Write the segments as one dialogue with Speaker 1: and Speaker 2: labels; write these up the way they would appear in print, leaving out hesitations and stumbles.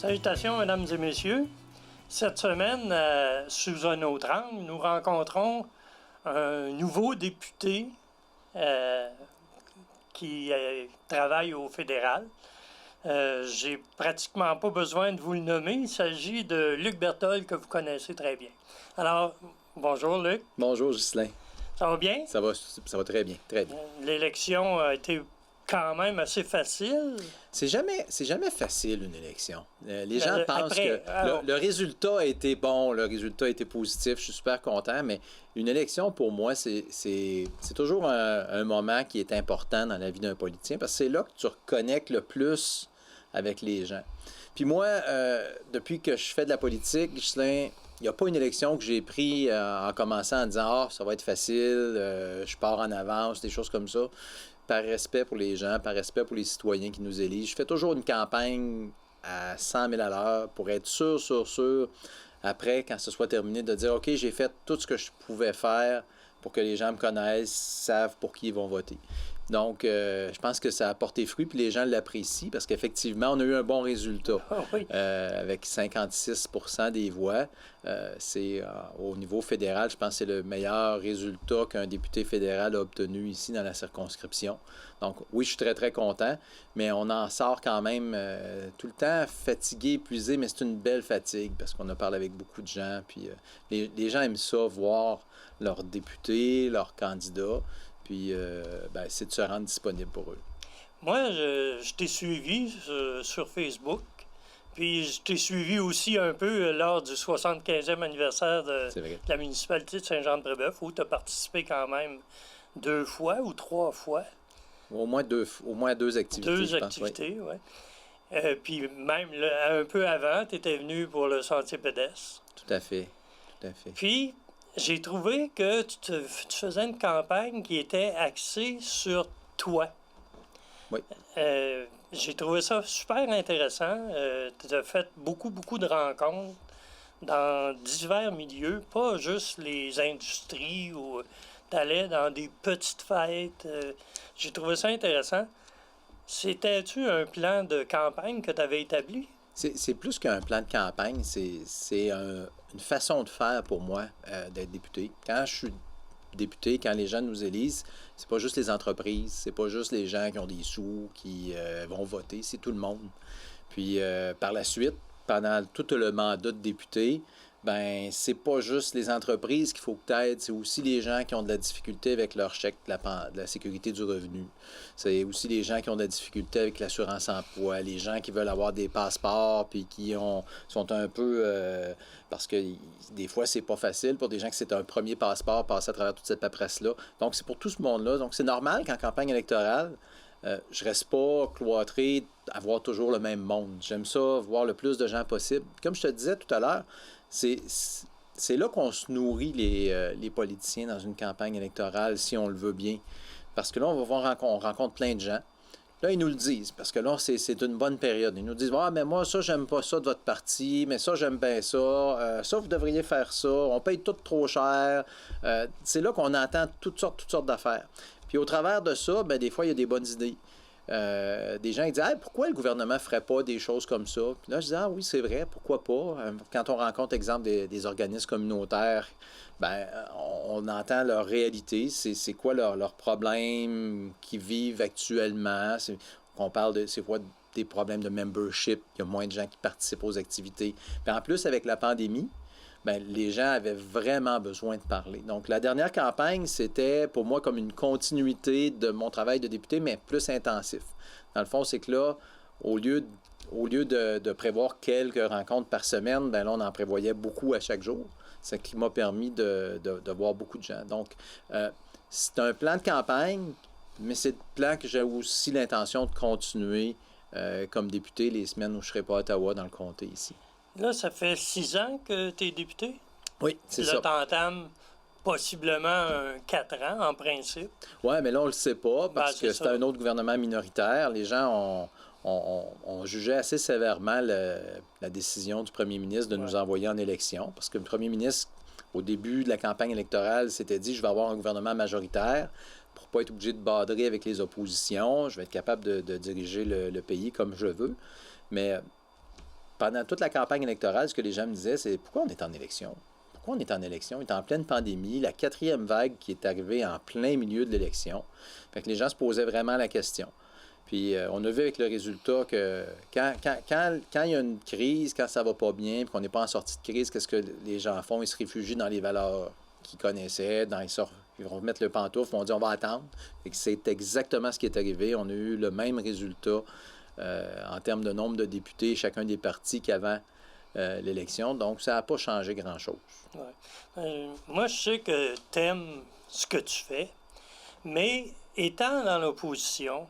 Speaker 1: Salutations, mesdames et messieurs. Cette semaine, sous un autre angle, nous rencontrons un nouveau député qui travaille au fédéral. J'ai pratiquement pas besoin de vous le nommer. Il s'agit de Luc Berthold, que vous connaissez très bien. Alors, bonjour Luc.
Speaker 2: Bonjour Ghislain.
Speaker 1: Ça va bien?
Speaker 2: Ça va très bien, très bien.
Speaker 1: L'élection a été quand même assez facile.
Speaker 2: C'est jamais facile, une élection. Les gens pensent que le résultat a été bon, le résultat a été positif, je suis super content, mais une élection, pour moi, c'est toujours un moment qui est important dans la vie d'un politicien, parce que c'est là que tu reconnectes le plus avec les gens. Puis moi, depuis que je fais de la politique, Ghislain, il n'y a pas une élection que j'ai prise en commençant en disant « Ah, ça va être facile, je pars en avance », des choses comme ça. Par respect pour les gens, par respect pour les citoyens qui nous élisent. Je fais toujours une campagne à 100 000 à l'heure pour être sûr, après, quand ce soit terminé, de dire « OK, j'ai fait tout ce que je pouvais faire pour que les gens me connaissent, savent pour qui ils vont voter. » Donc, je pense que ça a porté fruit, puis les gens l'apprécient, parce qu'effectivement, on a eu un bon résultat. Avec 56% des voix. C'est au niveau fédéral, je pense que c'est le meilleur résultat qu'un député fédéral a obtenu ici dans la circonscription. Donc, oui, je suis très, très content, mais on en sort quand même tout le temps fatigué, épuisé, mais c'est une belle fatigue, parce qu'on a parlé avec beaucoup de gens, puis les gens aiment ça, voir leurs députés, leurs candidats. Puis, c'est de se rendre disponible pour eux.
Speaker 1: Moi, je t'ai suivi sur Facebook. Puis, je t'ai suivi aussi un peu lors du 75e anniversaire de la municipalité de Saint-Jean-de-Brébeuf, où tu as participé quand même 2 fois ou 3 fois.
Speaker 2: Au moins deux activités.
Speaker 1: Deux activités, oui. Puis, même un peu avant, tu étais venu pour le sentier pédestre.
Speaker 2: Tout à fait.
Speaker 1: Puis, j'ai trouvé que tu faisais une campagne qui était axée sur toi.
Speaker 2: Oui.
Speaker 1: J'ai trouvé ça super intéressant. Tu as fait beaucoup de rencontres dans divers milieux, pas juste les industries où tu allais dans des petites fêtes. J'ai trouvé ça intéressant. C'était-tu un plan de campagne que tu avais établi?
Speaker 2: C'est plus qu'un plan de campagne, c'est une façon de faire pour moi d'être député. Quand je suis député, quand les gens nous élisent, c'est pas juste les entreprises, c'est pas juste les gens qui ont des sous, qui vont voter, c'est tout le monde. Puis par la suite, pendant tout le mandat de député, c'est pas juste les entreprises qu'il faut que tu aides, c'est aussi les gens qui ont de la difficulté avec leur chèque de la sécurité du revenu. C'est aussi les gens qui ont de la difficulté avec l'assurance-emploi, les gens qui veulent avoir des passeports puis qui sont un peu... parce que des fois, c'est pas facile pour des gens que c'est un premier passeport, passer à travers toute cette paperasse-là. Donc, c'est pour tout ce monde-là. Donc, c'est normal qu'en campagne électorale, je reste pas cloîtré à voir toujours le même monde. J'aime ça, voir le plus de gens possible. Comme je te disais tout à l'heure, c'est là qu'on se nourrit les politiciens dans une campagne électorale, si on le veut bien. Parce que là, on va voir, on rencontre plein de gens. Là, ils nous le disent, parce que là, c'est une bonne période. Ils nous disent « Ah, mais moi, ça, j'aime pas ça de votre parti, mais ça, j'aime bien ça. Ça, vous devriez faire ça. On paye tout trop cher. » C'est là qu'on entend toutes sortes d'affaires. Puis au travers de ça, des fois, il y a des bonnes idées. Des gens qui disent « Pourquoi le gouvernement ne ferait pas des choses comme ça? » Puis là, je dis « Ah oui, c'est vrai, pourquoi pas? » Quand on rencontre, exemple, des organismes communautaires, on entend leur réalité, c'est quoi leurs problèmes qu'ils vivent actuellement. On parle c'est quoi des problèmes de membership, il y a moins de gens qui participent aux activités. Puis en plus, avec la pandémie, les gens avaient vraiment besoin de parler. Donc, la dernière campagne, c'était pour moi comme une continuité de mon travail de député, mais plus intensif. Dans le fond, c'est que là, au lieu de prévoir quelques rencontres par semaine, là, on en prévoyait beaucoup à chaque jour. Ce qui m'a permis de voir beaucoup de gens. Donc, c'est un plan de campagne, mais c'est un plan que j'ai aussi l'intention de continuer comme député les semaines où je ne serai pas à Ottawa dans le comté ici.
Speaker 1: Là, ça fait 6 ans que tu es député?
Speaker 2: Oui, c'est ça.
Speaker 1: Là, tu entames possiblement 4 ans, en principe.
Speaker 2: Oui, mais là, on ne le sait pas, parce que c'est un autre gouvernement minoritaire. Les gens ont jugé assez sévèrement la décision du premier ministre de nous envoyer en élection, parce que le premier ministre, au début de la campagne électorale, s'était dit « Je vais avoir un gouvernement majoritaire pour ne pas être obligé de badrer avec les oppositions. Je vais être capable de diriger le pays comme je veux. » Mais pendant toute la campagne électorale, ce que les gens me disaient, c'est pourquoi on est en élection? Pourquoi on est en élection? On est en pleine pandémie, la 4e vague qui est arrivée en plein milieu de l'élection. Fait que les gens se posaient vraiment la question. Puis on a vu avec le résultat que quand il y a une crise, quand ça va pas bien, puis qu'on n'est pas en sortie de crise, qu'est-ce que les gens font? Ils se réfugient dans les valeurs qu'ils connaissaient, ils vont mettre le pantoufle, ils vont dire on va attendre. Et c'est exactement ce qui est arrivé. On a eu le même résultat en termes de nombre de députés, chacun des partis qu'avant l'élection. Donc, ça n'a pas changé grand-chose.
Speaker 1: Ouais. Moi, je sais que tu aimes ce que tu fais, mais étant dans l'opposition,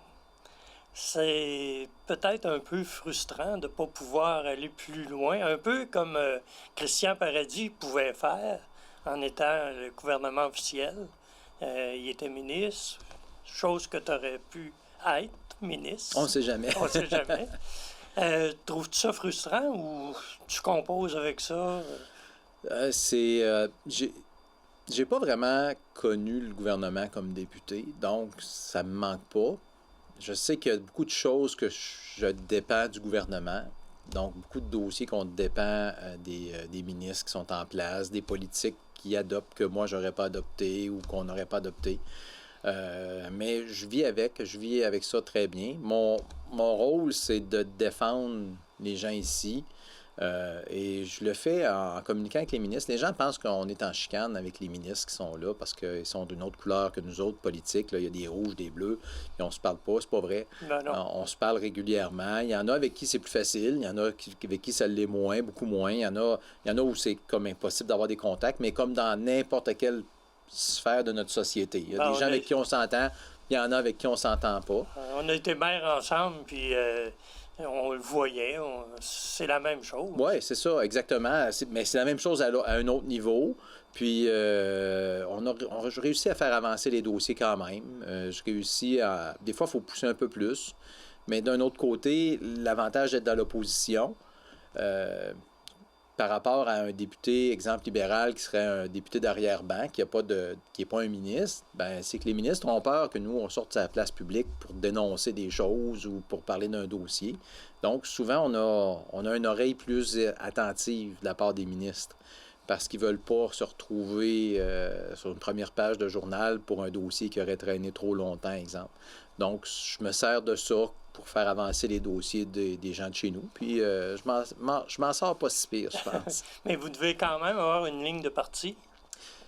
Speaker 1: c'est peut-être un peu frustrant de ne pas pouvoir aller plus loin, un peu comme Christian Paradis pouvait faire en étant le gouvernement officiel. Il était ministre, chose que tu aurais pu être ministre.
Speaker 2: On ne sait jamais.
Speaker 1: On ne sait jamais. Trouves-tu ça frustrant ou tu composes avec ça?
Speaker 2: J'ai pas vraiment connu le gouvernement comme député, donc ça me manque pas. Je sais qu'il y a beaucoup de choses que je dépends du gouvernement, donc beaucoup de dossiers qu'on dépend des ministres qui sont en place, des politiques qui adoptent que moi j'aurais pas adopté ou qu'on n'aurait pas adopté. Mais je vis avec ça très bien. Mon rôle, c'est de défendre les gens ici. Et je le fais en communiquant avec les ministres. Les gens pensent qu'on est en chicane avec les ministres qui sont là parce qu'ils sont d'une autre couleur que nous autres politiques. Là, il y a des rouges, des bleus, et on se parle pas, c'est pas vrai.
Speaker 1: Non.
Speaker 2: On se parle régulièrement. Il y en a avec qui c'est plus facile, il y en a avec qui ça l'est moins, beaucoup moins. Il y en a où c'est comme impossible d'avoir des contacts, mais comme dans n'importe quelle sphère de notre société. Il y a des gens avec qui on s'entend, il y en a avec qui on s'entend pas.
Speaker 1: On a été maires ensemble, puis on le voyait, c'est la même chose.
Speaker 2: Oui, c'est ça, exactement. Mais c'est la même chose à un autre niveau. Puis, on a réussi à faire avancer les dossiers quand même. J'ai réussi à... Des fois, il faut pousser un peu plus. Mais d'un autre côté, l'avantage d'être dans l'opposition, par rapport à un député, exemple libéral, qui serait un député d'arrière-ban, qui n'est pas un ministre, ben c'est que les ministres ont peur que nous, on sorte de la place publique pour dénoncer des choses ou pour parler d'un dossier. Donc, souvent, on a une oreille plus attentive de la part des ministres parce qu'ils ne veulent pas se retrouver sur une première page de journal pour un dossier qui aurait traîné trop longtemps, exemple. Donc, je me sers de ça pour faire avancer les dossiers des gens de chez nous. Puis, je m'en sors pas si pire, je pense.
Speaker 1: Mais vous devez quand même avoir une ligne de parti.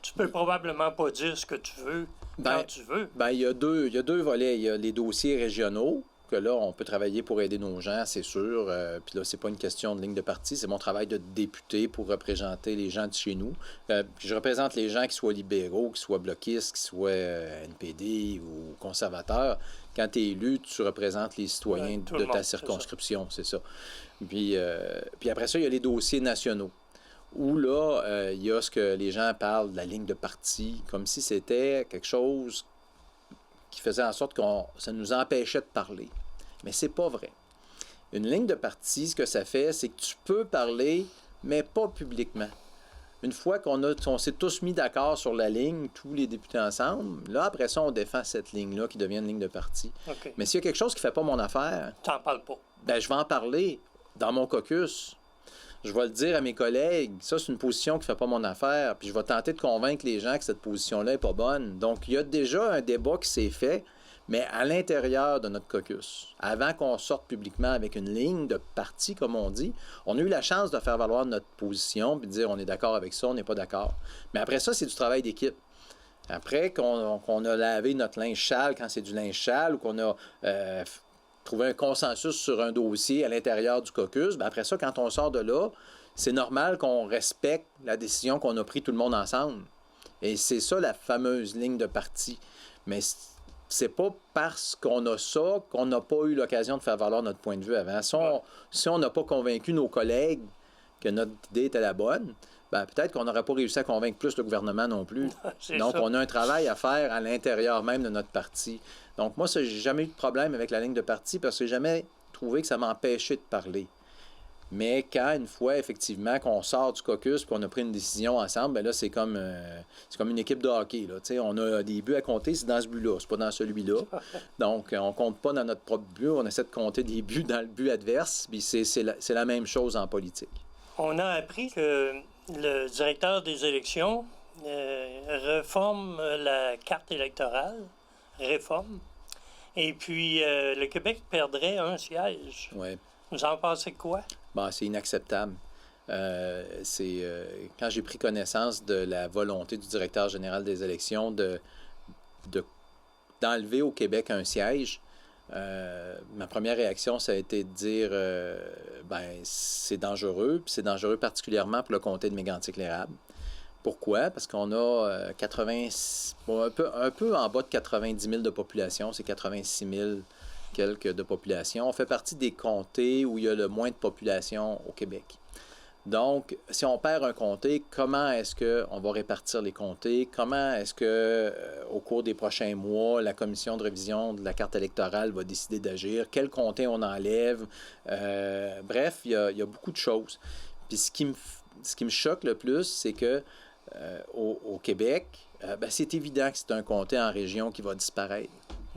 Speaker 1: Tu peux probablement pas dire ce que tu veux quand tu veux.
Speaker 2: Il y a deux volets. Il y a les dossiers régionaux, que là, on peut travailler pour aider nos gens, c'est sûr. Puis là, c'est pas une question de ligne de parti, c'est mon travail de député pour représenter les gens de chez nous. Puis je représente les gens qui soient libéraux, qui soient bloquistes, qui soient NPD ou conservateurs. Quand tu es élu, tu représentes les citoyens de ta circonscription, c'est ça. Puis après ça, il y a les dossiers nationaux, où là, il y a ce que les gens parlent de la ligne de parti, comme si c'était quelque chose qui faisait en sorte que ça nous empêchait de parler. Mais c'est pas vrai. Une ligne de parti, ce que ça fait, c'est que tu peux parler, mais pas publiquement. Une fois qu'on s'est tous mis d'accord sur la ligne, tous les députés ensemble, là, après ça, on défend cette ligne-là qui devient une ligne de parti.
Speaker 1: Okay.
Speaker 2: Mais s'il y a quelque chose qui ne fait pas mon affaire...
Speaker 1: Tu n'en parles pas.
Speaker 2: Ben, je vais en parler dans mon caucus. Je vais le dire à mes collègues. Ça, c'est une position qui ne fait pas mon affaire. Puis je vais tenter de convaincre les gens que cette position-là n'est pas bonne. Donc, il y a déjà un débat qui s'est fait, mais à l'intérieur de notre caucus. Avant qu'on sorte publiquement avec une ligne de parti, comme on dit, on a eu la chance de faire valoir notre position puis de dire on est d'accord avec ça, on n'est pas d'accord. Mais après ça, c'est du travail d'équipe. Après qu'on a lavé notre linge sale quand c'est du linge sale ou qu'on a trouvé un consensus sur un dossier à l'intérieur du caucus, bien après ça, quand on sort de là, c'est normal qu'on respecte la décision qu'on a prise tout le monde ensemble. Et c'est ça la fameuse ligne de parti. Mais c'est pas parce qu'on a ça qu'on n'a pas eu l'occasion de faire valoir notre point de vue avant. Si on n'a pas convaincu nos collègues que notre idée était la bonne, ben peut-être qu'on n'aurait pas réussi à convaincre plus le gouvernement non plus. Donc, ça. On a un travail à faire à l'intérieur même de notre parti. Donc, moi, j'ai jamais eu de problème avec la ligne de parti parce que j'ai jamais trouvé que ça m'empêchait de parler. Mais quand, une fois, effectivement, qu'on sort du caucus et qu'on a pris une décision ensemble, bien là, c'est comme une équipe de hockey. Là. On a des buts à compter, c'est dans ce but-là, c'est pas dans celui-là. Donc, on compte pas dans notre propre but, on essaie de compter des buts dans le but adverse, puis c'est la même chose en politique.
Speaker 1: On a appris que le directeur des élections réforme la carte électorale, et puis le Québec perdrait un siège.
Speaker 2: Ouais.
Speaker 1: Vous en pensez quoi?
Speaker 2: Bon, c'est inacceptable. Quand j'ai pris connaissance de la volonté du directeur général des élections d'enlever au Québec un siège, ma première réaction, ça a été de dire c'est dangereux, puis c'est dangereux particulièrement pour le comté de Mégantic-l'Érable. Pourquoi? Parce qu'on a un peu en bas de 90 000 de population, c'est 86 000 quelques de population. On fait partie des comtés où il y a le moins de population au Québec. Donc, si on perd un comté, comment est-ce qu'on va répartir les comtés? Comment est-ce que, au cours des prochains mois, la commission de révision de la carte électorale va décider d'agir? Quel comté on enlève? Bref, il y a beaucoup de choses. Puis ce qui me choque le plus, c'est que au Québec, c'est évident que c'est un comté en région qui va disparaître.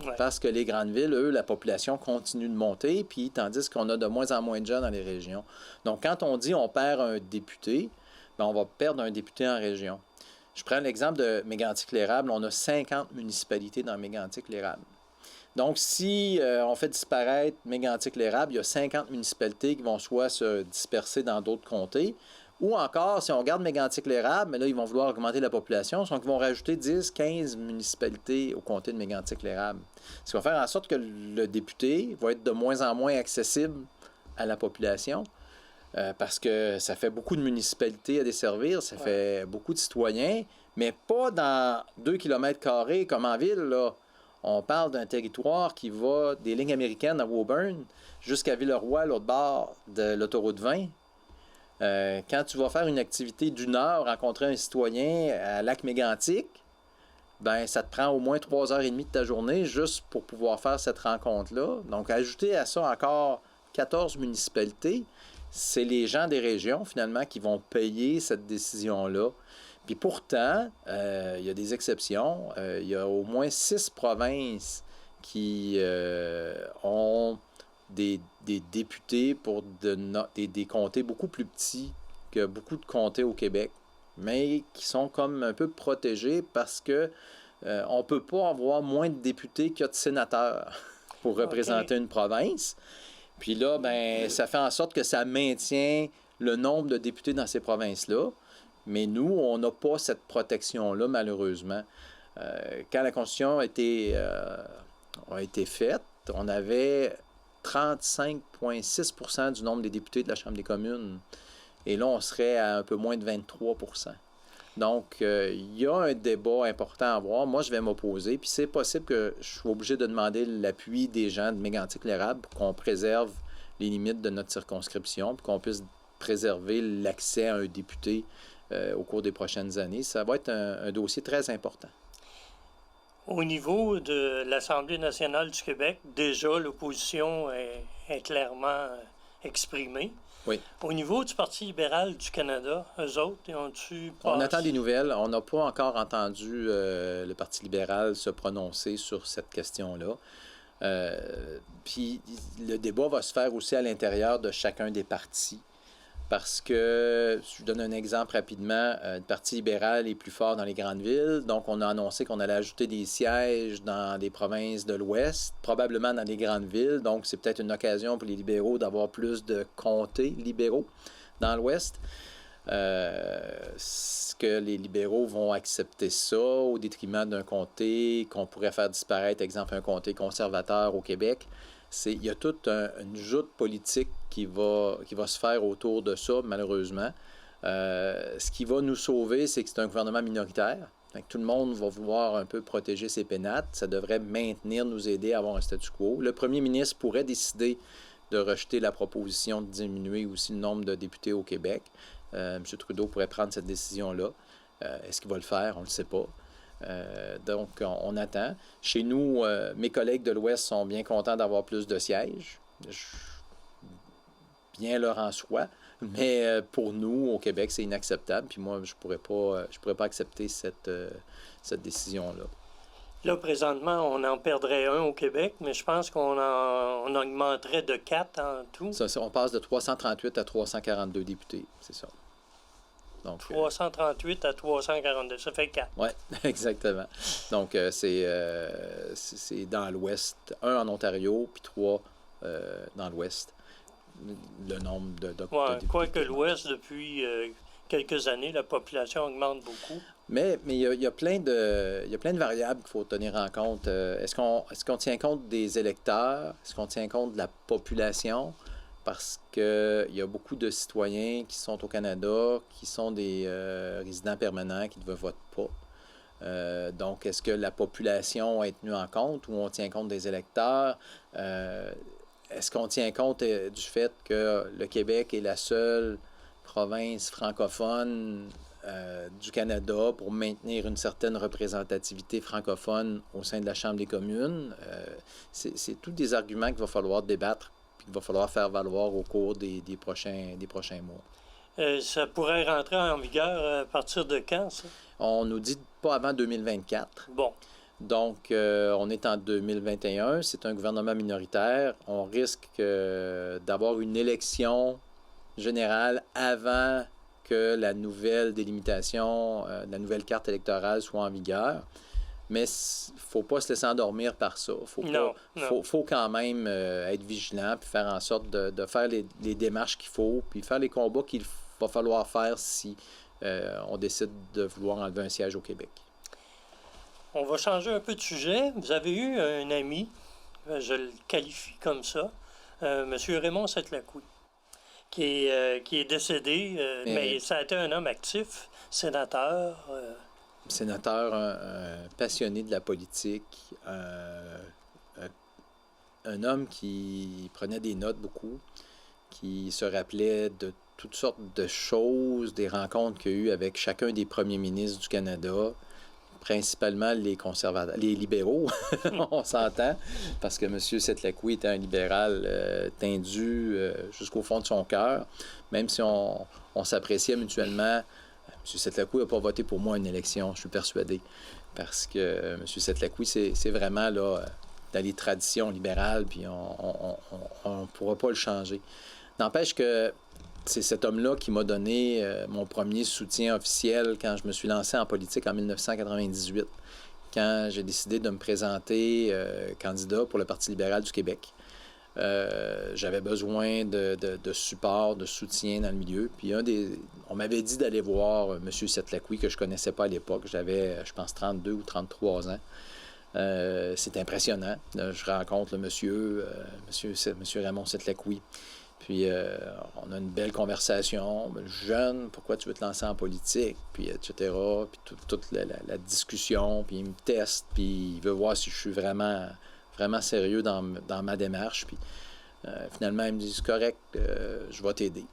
Speaker 2: Ouais. Parce que les grandes villes, eux, la population continue de monter, puis tandis qu'on a de moins en moins de gens dans les régions. Donc, quand on dit on perd un député, on va perdre un député en région. Je prends l'exemple de Mégantic-l'Érable. On a 50 municipalités dans Mégantic-l'Érable. Donc, si on fait disparaître Mégantic-l'Érable, il y a 50 municipalités qui vont soit se disperser dans d'autres comtés, ou encore, si on regarde Mégantic-l'Érable, mais là, ils vont vouloir augmenter la population, donc ils vont rajouter 10, 15 municipalités au comté de Mégantic-l'Érable. Ce qui va faire en sorte que le député va être de moins en moins accessible à la population, parce que ça fait beaucoup de municipalités à desservir, ça fait beaucoup de citoyens, mais pas dans 2 km² comme en ville, là. On parle d'un territoire qui va des lignes américaines à Woburn jusqu'à Villeroy, l'autre bord de l'autoroute 20. Quand tu vas faire une activité d'1 heure, rencontrer un citoyen à Lac-Mégantic, ça te prend au moins 3h30 de ta journée juste pour pouvoir faire cette rencontre-là. Donc, ajouter à ça encore 14 municipalités, c'est les gens des régions, finalement, qui vont payer cette décision-là. Puis pourtant, il y a des exceptions. Il y a au moins 6 provinces qui ont des députés pour des comtés beaucoup plus petits que beaucoup de comtés au Québec, mais qui sont comme un peu protégés parce que on ne peut pas avoir moins de députés qu'il y a de sénateurs pour représenter une province. Puis là, ça fait en sorte que ça maintient le nombre de députés dans ces provinces-là. Mais nous, on n'a pas cette protection-là, malheureusement. Quand la Constitution a été faite, on avait 35,6 % du nombre des députés de la Chambre des communes. Et là, on serait à un peu moins de 23 %. Donc, il y a un débat important à avoir. Moi, je vais m'opposer. Puis c'est possible que je sois obligé de demander l'appui des gens de Mégantic-l'Érable pour qu'on préserve les limites de notre circonscription, puis qu'on puisse préserver l'accès à un député au cours des prochaines années. Ça va être un dossier très important.
Speaker 1: Au niveau de l'Assemblée nationale du Québec, déjà, l'opposition est clairement exprimée.
Speaker 2: Oui.
Speaker 1: Au niveau du Parti libéral du Canada, eux autres,
Speaker 2: on attend des nouvelles. On n'a pas encore entendu le Parti libéral se prononcer sur cette question-là. Puis le débat va se faire aussi à l'intérieur de chacun des partis. Parce que, je vous donne un exemple rapidement, le Parti libéral est plus fort dans les grandes villes, donc on a annoncé qu'on allait ajouter des sièges dans des provinces de l'Ouest, probablement dans les grandes villes, donc c'est peut-être une occasion pour les libéraux d'avoir plus de comtés libéraux dans l'Ouest. Est-ce que les libéraux vont accepter ça au détriment d'un comté qu'on pourrait faire disparaître, exemple un comté conservateur au Québec? Il y a toute une joute politique qui va se faire autour de ça, malheureusement. Ce qui va nous sauver, c'est que c'est un gouvernement minoritaire. Donc, tout le monde va vouloir un peu protéger ses pénates. Ça devrait nous aider à avoir un statu quo. Le premier ministre pourrait décider de rejeter la proposition de diminuer aussi le nombre de députés au Québec. M. Trudeau pourrait prendre cette décision-là. Est-ce qu'il va le faire? On ne le sait pas. Donc, on attend. Chez nous, mes collègues de l'Ouest sont bien contents d'avoir plus de sièges. bien leur en soit. Mais pour nous, au Québec, c'est inacceptable. Puis moi, je pourrais pas accepter cette décision-là.
Speaker 1: Là, présentement, on en perdrait un au Québec, mais je pense on augmenterait de 4 en tout.
Speaker 2: On passe de 338 à 342 députés, c'est ça. Donc,
Speaker 1: 338 à 342, ça fait 4.
Speaker 2: Oui, exactement. Donc, c'est dans l'Ouest, 1 en Ontario, puis 3 dans l'Ouest, le nombre de députés.
Speaker 1: Quoique l'Ouest, depuis quelques années, la population augmente beaucoup.
Speaker 2: Mais il y a plein de variables qu'il faut tenir en compte. Est-ce qu'on tient compte des électeurs? Est-ce qu'on tient compte de la population? Parce qu'il y a beaucoup de citoyens qui sont au Canada, qui sont des résidents permanents, qui ne votent pas. Donc, est-ce que la population est tenue en compte ou on tient compte des électeurs? Est-ce qu'on tient compte du fait que le Québec est la seule province francophone du Canada pour maintenir une certaine représentativité francophone au sein de la Chambre des communes? C'est tous des arguments qu'il va falloir débattre et qu'il va falloir faire valoir au cours des prochains mois.
Speaker 1: Ça pourrait rentrer en vigueur à partir de quand, ça?
Speaker 2: On nous dit pas avant 2024.
Speaker 1: Bon.
Speaker 2: Donc, on est en 2021. C'est un gouvernement minoritaire. On risque d'avoir une élection générale avant que la nouvelle délimitation, la nouvelle carte électorale soit en vigueur. Mais il ne faut pas se laisser endormir par ça. Faut quand même être vigilant puis faire en sorte de faire les démarches qu'il faut puis faire les combats qu'il va falloir faire si on décide de vouloir enlever un siège au Québec.
Speaker 1: On va changer un peu de sujet. Vous avez eu un ami, je le qualifie comme ça, M. Raymond Setlacqui, qui est décédé, mais ça a été un homme actif, sénateur.
Speaker 2: Sénateur, un passionné de la politique, un homme qui prenait des notes beaucoup, qui se rappelait de toutes sortes de choses, des rencontres qu'il y a eues avec chacun des premiers ministres du Canada, principalement les conservateurs, les libéraux, on s'entend, parce que M. Setlacqui était un libéral tendu jusqu'au fond de son cœur, même si on s'appréciait mutuellement. M. Setlacqui n'a pas voté pour moi à une élection, je suis persuadé, parce que M. Setlacqui, c'est vraiment là, dans les traditions libérales, puis on ne pourra pas le changer. N'empêche que c'est cet homme-là qui m'a donné mon premier soutien officiel quand je me suis lancé en politique en 1998, quand j'ai décidé de me présenter candidat pour le Parti libéral du Québec. J'avais besoin de support, de soutien dans le milieu. Puis on m'avait dit d'aller voir M. Setlacqui, que je ne connaissais pas à l'époque. J'avais, je pense, 32 ou 33 ans. C'est impressionnant. Je rencontre le monsieur Raymond Setlacqui. Puis on a une belle conversation. Jeune, pourquoi tu veux te lancer en politique? Puis etc. Puis toute la discussion. Puis il me teste. Puis il veut voir si je suis vraiment sérieux dans ma démarche. Puis finalement, il me dit, c'est correct, je vais t'aider.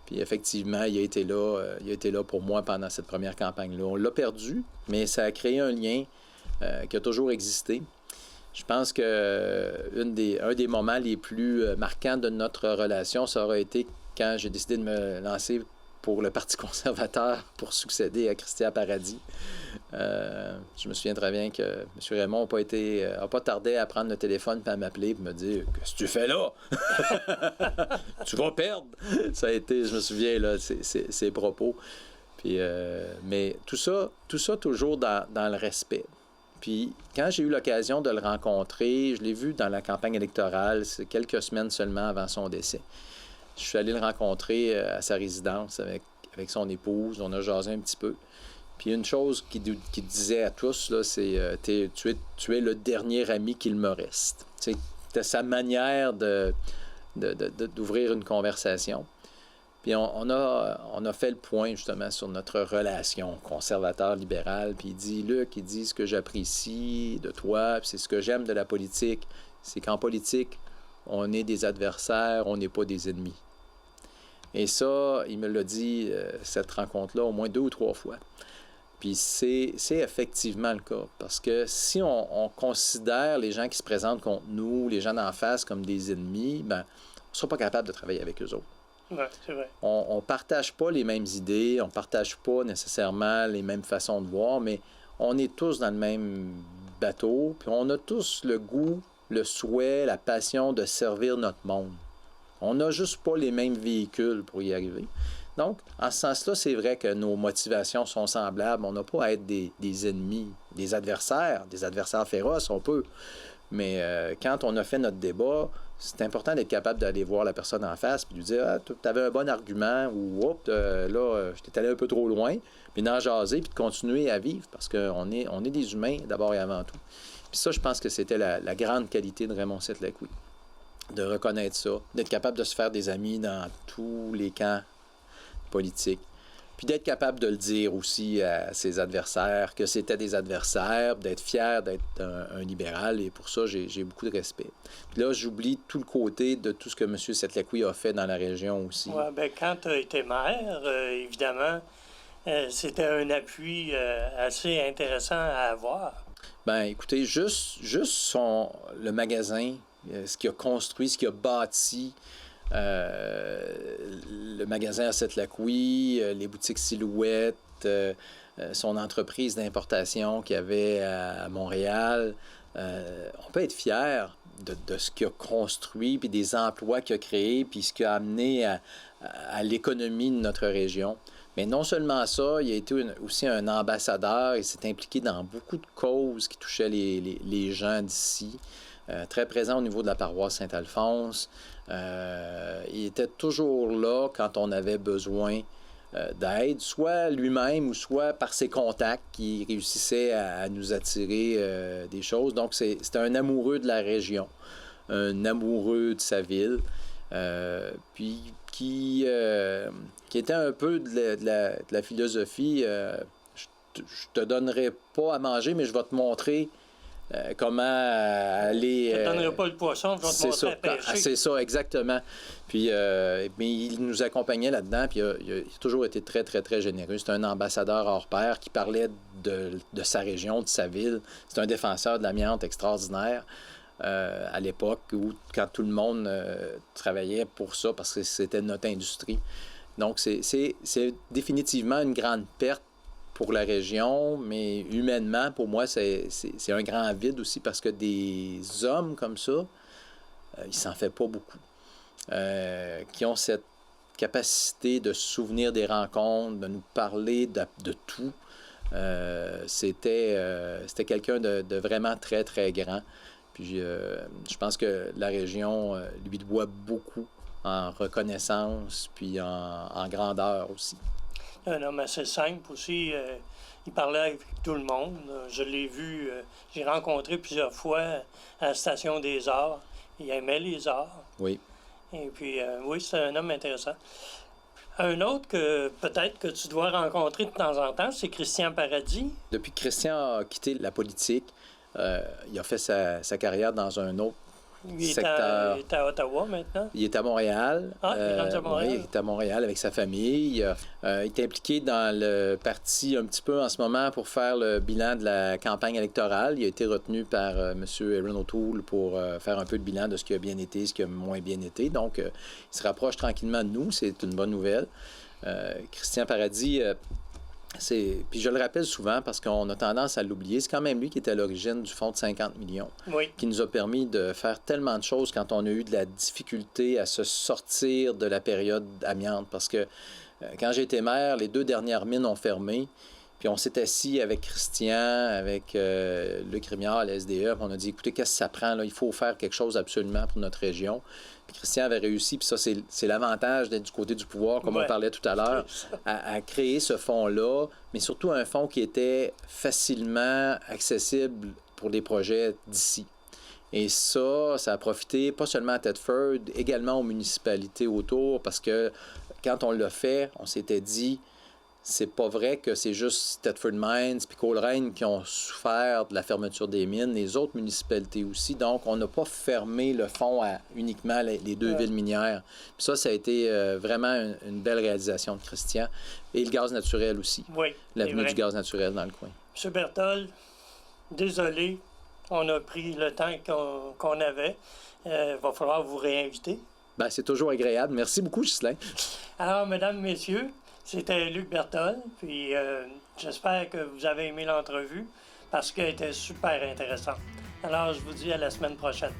Speaker 2: Puis effectivement, il a été là pour moi pendant cette première campagne-là. On l'a perdu, mais ça a créé un lien qui a toujours existé. Je pense que un des moments les plus marquants de notre relation, ça aurait été quand j'ai décidé de me lancer pour le Parti conservateur pour succéder à Christian Paradis. Je me souviens très bien que M. Raymond n'a pas tardé à prendre le téléphone et à m'appeler et me dire « Qu'est-ce que tu fais là? Tu vas perdre! » Ça a été, je me souviens, là, ses propos. Puis, mais tout ça toujours dans le respect. Puis, quand j'ai eu l'occasion de le rencontrer, je l'ai vu dans la campagne électorale, c'est quelques semaines seulement avant son décès. Je suis allé le rencontrer à sa résidence avec son épouse. On a jasé un petit peu. Puis une chose qu'il disait à tous, là, c'est tu es le dernier ami qu'il me reste. C'était sa manière d'ouvrir une conversation. Puis on a fait le point justement sur notre relation conservateur-libéral. Puis il dit, Luc, ce que j'apprécie de toi, puis c'est ce que j'aime de la politique, c'est qu'en politique, on est des adversaires, on n'est pas des ennemis. Et ça, il me l'a dit, cette rencontre-là, au moins 2 ou 3 fois. Puis c'est effectivement le cas. Parce que si on considère les gens qui se présentent contre nous, les gens d'en face, comme des ennemis, ben ne sera pas capable de travailler avec eux autres.
Speaker 1: Ouais, c'est vrai.
Speaker 2: On ne partage pas les mêmes idées, on ne partage pas nécessairement les mêmes façons de voir, mais on est tous dans le même bateau, puis on a tous le goût, le souhait, la passion de servir notre monde. On n'a juste pas les mêmes véhicules pour y arriver. Donc, en ce sens-là, c'est vrai que nos motivations sont semblables. On n'a pas à être des ennemis, des adversaires féroces, on peut. Mais quand on a fait notre débat, c'est important d'être capable d'aller voir la personne en face et lui dire « Ah, tu avais un bon argument » ou « Oups, là, je t'ai allé un peu trop loin », puis d'en jaser puis de continuer à vivre parce qu'on est des humains d'abord et avant tout. Puis ça, je pense que c'était la grande qualité de Raymond Sept-Laquille, de reconnaître ça, d'être capable de se faire des amis dans tous les camps politiques. Puis d'être capable de le dire aussi à ses adversaires, que c'était des adversaires, d'être fier d'être un libéral, et pour ça, j'ai beaucoup de respect. Puis là, j'oublie tout le côté de tout ce que M. Sept-Laquille a fait dans la région aussi.
Speaker 1: Oui, bien, quand tu as été maire, évidemment, c'était un appui assez intéressant à avoir.
Speaker 2: Bien, écoutez, juste le magasin, ce qu'il a construit, ce qu'il a bâti, le magasin à Sept-Laquille, les boutiques Silhouette, son entreprise d'importation qu'il y avait à Montréal. On peut être fier de ce qu'il a construit, puis des emplois qu'il a créés, puis ce qu'il a amené à l'économie de notre région. Mais non seulement ça, il a été aussi un ambassadeur, il s'est impliqué dans beaucoup de causes qui touchaient les gens d'ici. Très présent au niveau de la paroisse Saint-Alphonse. Il était toujours là quand on avait besoin d'aide, soit lui-même ou soit par ses contacts qui réussissaient à nous attirer des choses. Donc, c'était un amoureux de la région, un amoureux de sa ville, puis qui était un peu de la philosophie je te donnerai pas à manger, mais je vais te montrer comment aller...
Speaker 1: Je ne te donnerai pas le poisson, je vais te montrer à pêcher.
Speaker 2: C'est ça, exactement. Puis, mais il nous accompagnait là-dedans, puis il a toujours été très, très, très généreux. C'est un ambassadeur hors pair qui parlait de sa région, de sa ville. C'est un défenseur de l'amiante extraordinaire à l'époque, où quand tout le monde travaillait pour ça, parce que c'était notre industrie. Donc, c'est définitivement une grande perte pour la région, mais humainement, pour moi, c'est un grand vide aussi parce que des hommes comme ça, il s'en fait pas beaucoup, qui ont cette capacité de se souvenir des rencontres, de nous parler de tout. C'était quelqu'un de vraiment très, très grand. Puis je pense que la région lui doit beaucoup en reconnaissance, puis en grandeur aussi.
Speaker 1: Un homme assez simple aussi. Il parlait avec tout le monde. Je l'ai vu, j'ai rencontré plusieurs fois à la Station des Arts. Il aimait les arts.
Speaker 2: Oui.
Speaker 1: Et puis, oui, c'est un homme intéressant. Un autre que peut-être que tu dois rencontrer de temps en temps, c'est Christian Paradis.
Speaker 2: Depuis que Christian a quitté la politique, il a fait sa carrière dans un autre secteur.
Speaker 1: Il est à Ottawa maintenant.
Speaker 2: Il est à Montréal.
Speaker 1: Ah, il est rendu à Montréal.
Speaker 2: Oui, il est à Montréal avec sa famille. Il est impliqué dans le parti un petit peu en ce moment pour faire le bilan de la campagne électorale. Il a été retenu par M. Erin O'Toole pour faire un peu de bilan de ce qui a bien été, ce qui a moins bien été. Donc, il se rapproche tranquillement de nous. C'est une bonne nouvelle. Christian Paradis... Puis je le rappelle souvent parce qu'on a tendance à l'oublier. C'est quand même lui qui était à l'origine du fonds de 50 millions, qui nous a permis de faire tellement de choses quand on a eu de la difficulté à se sortir de la période amiante. Parce que quand j'ai été maire, les 2 dernières mines ont fermé. Puis on s'est assis avec Christian, avec Luc Rémillard, la SDE, puis on a dit, écoutez, qu'est-ce que ça prend là? Il faut faire quelque chose absolument pour notre région. Puis Christian avait réussi, puis ça, c'est l'avantage d'être du côté du pouvoir, comme on parlait tout à l'heure, à créer ce fonds-là, mais surtout un fonds qui était facilement accessible pour des projets d'ici. Et ça a profité pas seulement à Thetford, également aux municipalités autour, parce que quand on l'a fait, on s'était dit... C'est pas vrai que c'est juste Thetford Mines puis Coleraine qui ont souffert de la fermeture des mines, les autres municipalités aussi. Donc, on n'a pas fermé le fonds à uniquement les 2 villes minières. Puis ça a été vraiment une belle réalisation de Christian. Et le gaz naturel aussi.
Speaker 1: Oui.
Speaker 2: L'avenue du gaz naturel dans le coin.
Speaker 1: M. Berthold, désolé, on a pris le temps qu'on avait. Va falloir vous réinviter.
Speaker 2: Ben, c'est toujours agréable. Merci beaucoup, Ghislain.
Speaker 1: Alors, mesdames, messieurs, c'était Luc Berthold, puis j'espère que vous avez aimé l'entrevue parce qu'elle était super intéressante. Alors, je vous dis à la semaine prochaine.